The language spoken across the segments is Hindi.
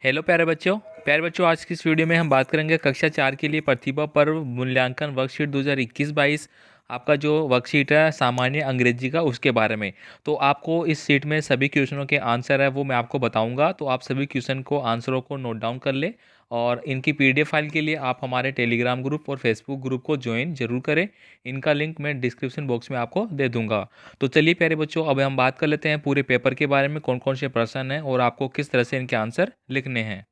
प्यारे बच्चों आज की इस वीडियो में हम बात करेंगे कक्षा 4 के लिए प्रतिभा पर्व मूल्यांकन वर्कशीट 2021-22। आपका जो वर्कशीट है सामान्य अंग्रेजी का उसके बारे में। तो आपको इस शीट में सभी क्वेश्चनों के आंसर है वो मैं आपको बताऊंगा, तो आप सभी क्वेश्चन को आंसरों को नोट डाउन कर ले। और इनकी पीडीएफ फाइल के लिए आप हमारे टेलीग्राम ग्रुप और फेसबुक ग्रुप को ज्वाइन जरूर करें। इनका लिंक मैं डिस्क्रिप्शन बॉक्स में आपको दे दूंगा। तो चलिए प्यारे बच्चों, अब हम बात कर लेते हैं पूरे पेपर के बारे में, कौन कौन से प्रश्न हैं और आपको किस तरह से इनके आंसर लिखने हैं।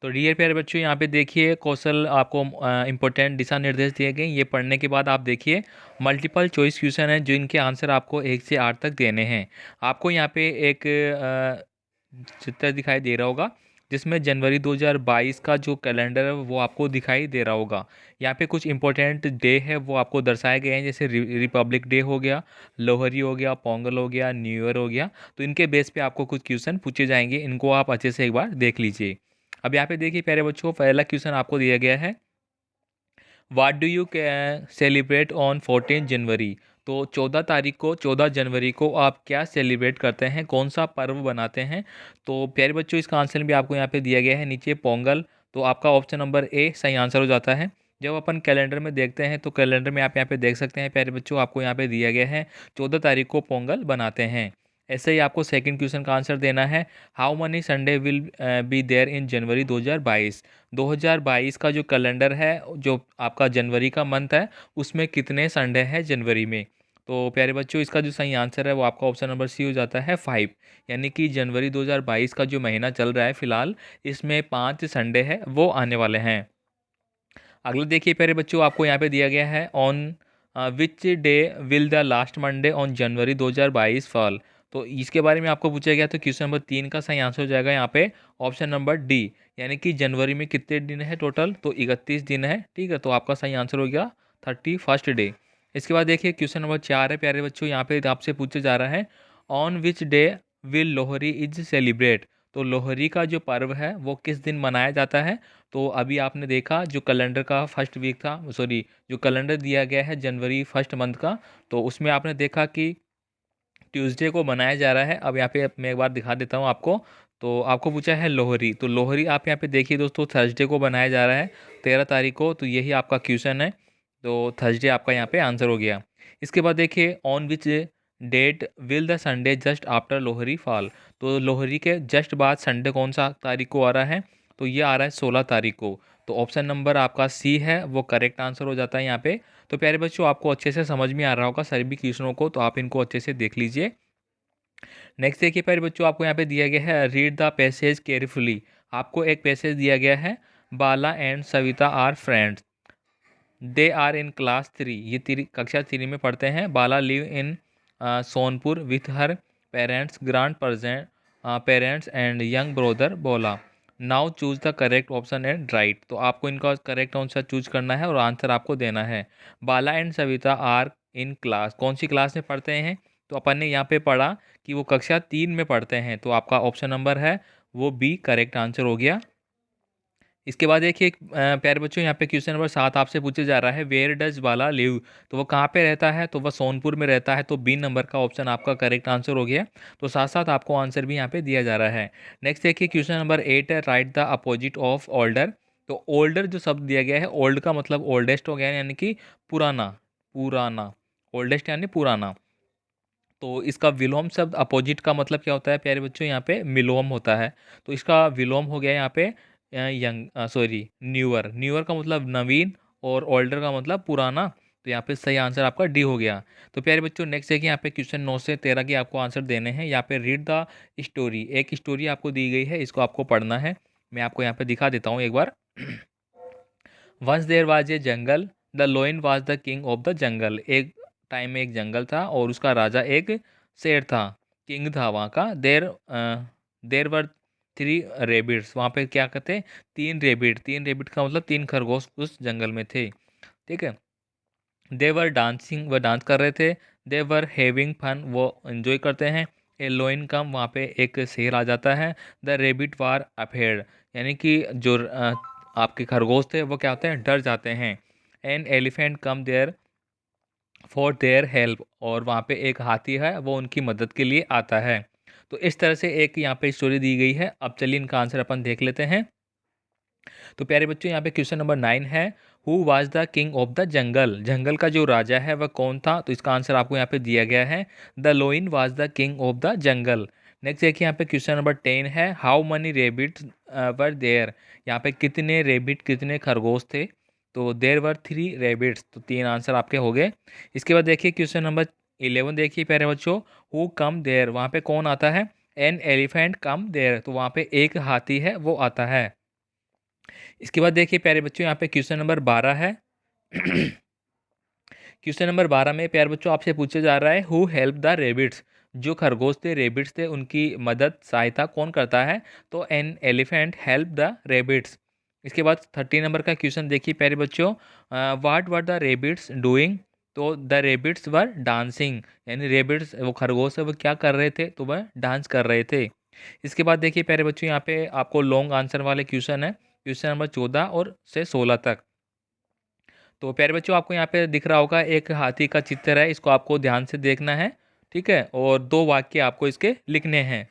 तो डियर प्यारे बच्चों, यहाँ पे देखिए कौशल आपको इंपॉर्टेंट दिशा निर्देश दिए गए। ये पढ़ने के बाद आप देखिए मल्टीपल चॉइस क्वेश्चन है, जो इनके आंसर आपको 1 से 8 तक देने हैं। आपको यहाँ पे एक चित्र दिखाई दे रहा होगा, जिसमें जनवरी 2022 का जो कैलेंडर है वो आपको दिखाई दे रहा होगा। यहाँ पे कुछ इंपॉर्टेंट डे है वो आपको दर्शाए गए हैं, जैसे रिपब्लिक डे हो गया, लोहरी हो गया, पोंगल हो गया, न्यू ईयर हो गया। तो इनके बेस पे आपको कुछ क्वेश्चन पूछे जाएंगे, इनको आप अच्छे से एक बार देख लीजिए। अब यहाँ पे देखिए प्यारे बच्चों, पहला क्वेश्चन आपको दिया गया है, what do you celebrate on 14 जनवरी। तो 14 जनवरी को आप क्या सेलिब्रेट करते हैं, कौन सा पर्व बनाते हैं। तो प्यारे बच्चों, इसका आंसर भी आपको यहाँ पे दिया गया है नीचे, पोंगल। तो आपका ऑप्शन नंबर ए सही आंसर हो जाता है। जब अपन कैलेंडर में देखते हैं तो कैलेंडर में आप यहाँ पे देख सकते हैं प्यारे बच्चों, आपको यहाँ पे दिया गया है 14 तारीख को पोंगल बनाते हैं। ऐसे ही आपको सेकंड क्वेश्चन का आंसर देना है, how many Sunday will be there in January 2022। 2022 का जो कैलेंडर है, जो आपका जनवरी का मंथ है, उसमें कितने संडे हैं जनवरी में। तो प्यारे बच्चों, इसका जो सही आंसर है वो आपका ऑप्शन नंबर सी हो जाता है 5। यानी कि जनवरी 2022 का जो महीना चल रहा है फिलहाल, इसमें 5 संडे है वो आने वाले हैं। अगला देखिए प्यारे बच्चों, आपको यहाँ पे दिया गया है, on which day will the last Monday on January 2022 fall. तो इसके बारे में आपको पूछा गया, तो क्वेश्चन नंबर 3 का सही आंसर हो जाएगा यहाँ पे ऑप्शन नंबर डी। यानी कि जनवरी में कितने दिन है टोटल, तो 31 दिन है। ठीक है, तो आपका सही आंसर हो गया 31st डे। इसके बाद देखिए क्वेश्चन नंबर 4 है प्यारे बच्चों, यहाँ पे आपसे पूछा जा रहा है, on which day will Lohri is celebrate. तो लोहरी का जो पर्व है वो किस दिन मनाया जाता है। तो अभी आपने देखा जो कैलेंडर का फर्स्ट वीक था, सॉरी, जो कैलेंडर दिया गया है जनवरी फर्स्ट मंथ का, तो उसमें आपने देखा कि ट्यूसडे को मनाया जा रहा है। अब यहाँ पे मैं एक बार दिखा देता हूँ आपको। तो आपको पूछा है लोहरी, तो लोहरी आप यहाँ पे देखिए दोस्तों, थर्सडे को बनाया जा रहा है 13 तारीख को। तो यही आपका क्वेश्चन है, तो थर्सडे आपका यहाँ पे आंसर हो गया। इसके बाद देखिए, on which date will the Sunday just after Lohri fall. तो लोहरी के जस्ट बाद संडे कौन सा तारीख को आ रहा है, तो ये आ रहा है 16 तारीख को। तो ऑप्शन नंबर आपका सी है वो करेक्ट आंसर हो जाता है यहाँ पे। तो प्यारे बच्चों, आपको अच्छे से समझ में आ रहा होगा सभी क्वेश्चनों को, तो आप इनको अच्छे से देख लीजिए। नेक्स्ट देखिए प्यारे बच्चों, आपको यहाँ पे दिया गया है, रीड द पैसेज केयरफुली। आपको एक पैसेज दिया गया है, Bala and Savita are friends, they are in class 3। ये कक्षा 3 में पढ़ते हैं। Bala live in Sonpur with her parents, grand parents and young brother Bola. Now choose the correct option and write. तो आपको इनका करेक्ट आंसर चूज करना है और आंसर आपको देना है। Bala and Savita are in class, कौन सी क्लास में पढ़ते हैं। तो अपन ने यहाँ पे पढ़ा कि वो कक्षा 3 में पढ़ते हैं, तो आपका ऑप्शन नंबर है वो बी करेक्ट आंसर हो गया। इसके बाद देखिए प्यारे बच्चों, यहाँ पे क्वेश्चन नंबर 7 आपसे पूछा जा रहा है, वेयर डज बाला लिव। तो वो कहाँ पे रहता है, तो वह सोनपुर में रहता है। तो बी नंबर का ऑप्शन आपका करेक्ट आंसर हो गया। तो साथ साथ आपको आंसर भी यहाँ पे दिया जा रहा है। नेक्स्ट देखिए क्वेश्चन नंबर 8 है, right the opposite of older. तो ओल्डर जो शब्द दिया गया है, ओल्ड का मतलब ओल्डेस्ट हो गया, यानी कि पुराना। पुराना, ओल्डेस्ट यानी पुराना। तो इसका विलोम शब्द अपोजिट का मतलब क्या होता है प्यारे बच्चों, यहाँ पे मिलोम होता है। तो इसका विलोम हो गया यहाँ पे यंग, सॉरी, न्यूअर। न्यूअर का मतलब नवीन और ओल्डर का मतलब पुराना। तो यहाँ पे सही आंसर आपका डी हो गया। तो प्यारे बच्चों, नेक्स्ट देखिए, यहाँ पे क्वेश्चन 9 से 13 के आपको आंसर देने हैं। यहाँ पे रीड द स्टोरी, एक स्टोरी आपको दी गई है, इसको आपको पढ़ना है। मैं आपको यहाँ पे दिखा देता हूँ एक बार। Once there was a jungle, the lion was the king of the jungle. एक टाइम में एक जंगल था और उसका राजा एक शेर था, किंग था वहाँ का। देर वर 3 रेबिट्स, वहाँ पे क्या कहते हैं, 3 रेबिट। 3 रेबिट का मतलब 3 खरगोश उस जंगल में थे। ठीक है, दे वर डांसिंग, वह डांस कर रहे थे। दे वर हैविंग फन, वो एंजॉय करते हैं। ए लोइन कम, वहाँ पे एक शेर आ जाता है। द रेबिट वार अफेड, यानी कि जो आपके खरगोश थे वो क्या होते हैं, डर जाते हैं। An elephant come there for their help, और वहाँ पे एक हाथी है वो उनकी मदद के लिए आता है। तो इस तरह से एक यहाँ पे स्टोरी दी गई है। अब चलिए इनका आंसर अपन देख लेते हैं। तो प्यारे बच्चों यहाँ पे क्वेश्चन नंबर 9 है, who was the king of the jungle. जंगल का जो राजा है वह कौन था? तो इसका आंसर आपको यहाँ पे दिया गया है, the lion was the king of the jungle. Next देखिए यहाँ पे क्वेश्चन नंबर 10 है, how many rabbits were there. यहाँ पे कितने रेबिट, कितने खरगोश थे? तो देयर वर 3 रेबिट्स। तो 3 आंसर आपके हो गए। इसके बाद देखिए क्वेश्चन नंबर 11 देखिए प्यारे बच्चों, हु कम देयर। वहाँ पे कौन आता है? An elephant come there. तो वहाँ पे एक हाथी है वो आता है। इसके बाद देखिए प्यारे बच्चों यहाँ पे क्वेश्चन नंबर 12 है। क्वेश्चन नंबर 12 में प्यारे बच्चों आपसे पूछा जा रहा है, हु हेल्प द रेबिट्स। जो खरगोश थे, रेबिट्स थे, उनकी मदद, सहायता कौन करता है? तो an elephant help the rabbits. इसके बाद 30 नंबर का क्वेश्चन देखिए प्यारे बच्चों, what were the rabbits doing. तो द रेबिट्स वर डांसिंग। यानी रेबिट्स, वो खरगोश है, वो क्या कर रहे थे? तो वह डांस कर रहे थे। इसके बाद देखिए प्यारे बच्चों यहाँ पे आपको लॉन्ग आंसर वाले क्वेश्चन है, क्वेश्चन नंबर 14 और से 16 तक। तो प्यारे बच्चों आपको यहाँ पे दिख रहा होगा एक हाथी का चित्र है, इसको आपको ध्यान से देखना है, ठीक है, और 2 वाक्य आपको इसके लिखने हैं।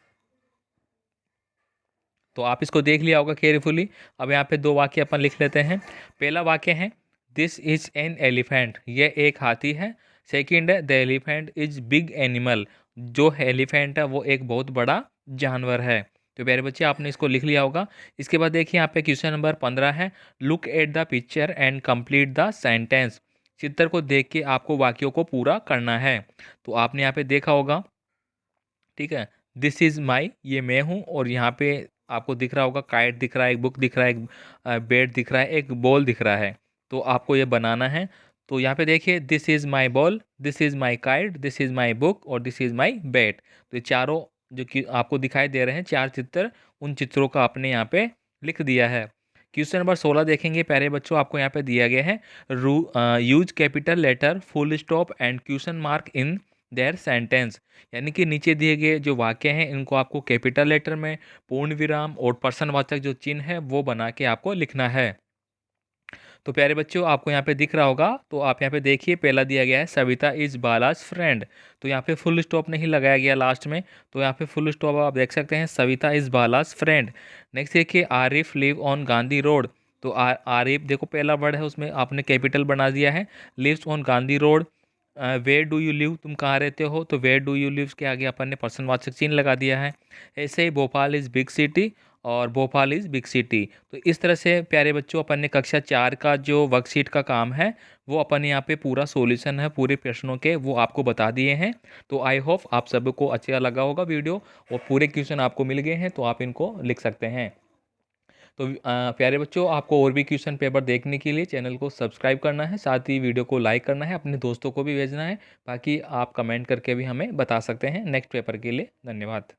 तो आप इसको देख लिया होगा केयरफुली। अब यहाँ पे 2 वाक्य अपन लिख लेते हैं। पहला वाक्य है, दिस इज एन एलिफेंट। ये एक हाथी है। सेकंड है, the elephant is big animal. जो एलिफेंट है वो एक बहुत बड़ा जानवर है। तो प्यारे बच्चे आपने इसको लिख लिया होगा। इसके बाद देखिए यहाँ पे क्वेश्चन नंबर 15 है, look at the picture and complete the sentence. चित्र को देख के आपको वाक्यों को पूरा करना है। तो आपने यहाँ पे देखा होगा, ठीक है, दिस इज़ माई, ये मैं हूँ, और यहाँ पे आपको दिख रहा होगा काइट दिख रहा है, एक बुक दिख रहा है, एक बेड दिख रहा है, एक बॉल दिख रहा है। तो आपको ये बनाना है। तो यहाँ पे देखिए, this is my ball, this is my kite, this is my book और दिस इज़ माई बेड। तो ये चारों जो कि आपको दिखाई दे रहे हैं 4 चित्र, उन चित्रों का आपने यहाँ पे लिख दिया है। क्वेश्चन नंबर 16 देखेंगे प्यारे बच्चों, आपको यहाँ पे दिया गया है, use capital letter, full stop and question mark in their sentence. यानी कि नीचे दिए गए जो वाक्य हैं इनको आपको कैपिटल लेटर में पूर्ण विराम और प्रश्नवाचक जो चिन्ह है वो बना के आपको लिखना है। तो प्यारे बच्चों आपको यहाँ पे दिख रहा होगा, तो आप यहाँ पे देखिए, पहला दिया गया है सविता इज बालाज फ्रेंड। तो यहाँ पे फुल स्टॉप नहीं लगाया गया लास्ट में, तो यहाँ पे फुल स्टॉप आप देख सकते हैं, Savita is Bala's friend. Next देखिए, Arif live on Gandhi road. तो आरिफ देखो पहला वर्ड है, उसमें आपने कैपिटल बना दिया है। Lives on Gandhi road. Where do you live, तुम कहाँ रहते हो? तो वेयर डू यू लिव के आगे अपन ने प्रश्नवाचक चिन्ह लगा दिया है। ऐसे ही भोपाल इज़ बिग सिटी और भोपाल इज़ बिग सिटी। तो इस तरह से प्यारे बच्चों अपन ने कक्षा 4 का जो वर्कशीट का काम है वो अपन ने यहाँ पे पूरा सॉल्यूशन है पूरे प्रश्नों के वो आपको बता दिए हैं। तो आई होप आप सबको अच्छा लगा होगा वीडियो, और पूरे क्वेश्चन आपको मिल गए हैं तो आप इनको लिख सकते हैं। तो प्यारे बच्चों आपको और भी क्वेश्चन पेपर देखने के लिए चैनल को सब्सक्राइब करना है, साथ ही वीडियो को लाइक करना है, अपने दोस्तों को भी भेजना है। बाकी आप कमेंट करके भी हमें बता सकते हैं। नेक्स्ट पेपर के लिए धन्यवाद।